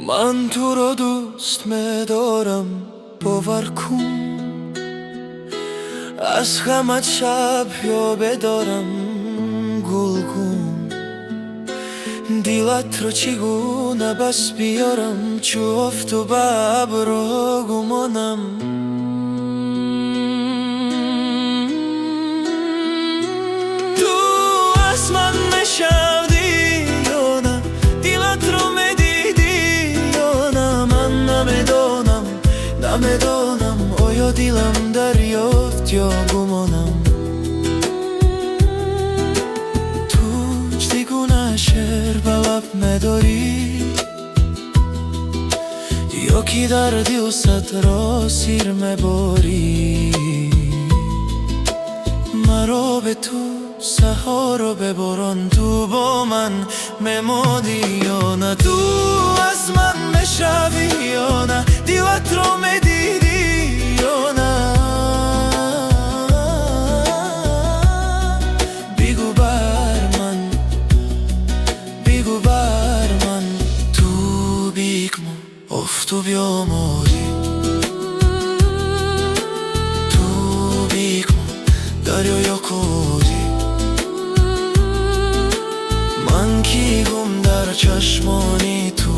من تو رو دوست می‌دارم، باور کن. از غمت شب یابه دارم گلگون. دیلت رو چگونه بس بیارم، چو افت و ببر و گمانم. تو از من میشودی یا نه، دیلت رو میدیدی یا نه. من نمیدانم آیا دیلم دریافت یا گمانم. تو چگونه شعر به لب میداری، یا کی در دلت را سیر میباری. مرا به تو سحر و به باران، تو با من میمانی یا نه. تو از من میشوی یا نه، دیلت رو میدیدی یا نه. بگو بر من تو بیگم افت و بیاماری. تو بیگم دریا کودی، من کی گم در چشمانی تو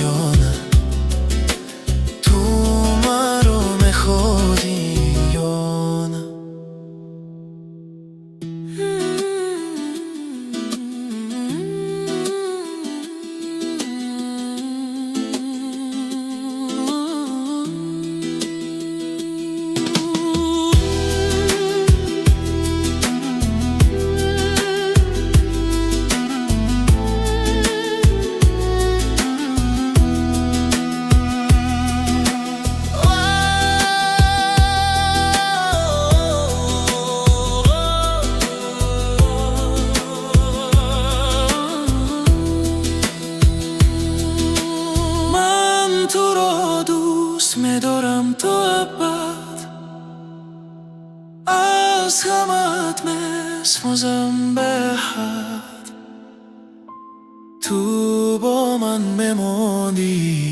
یا نه. تو مرا میخوادی یا نه. تو را دوست می‌دارم تا ابد، از غمت می‌سوزم به حد. تو با من میماندی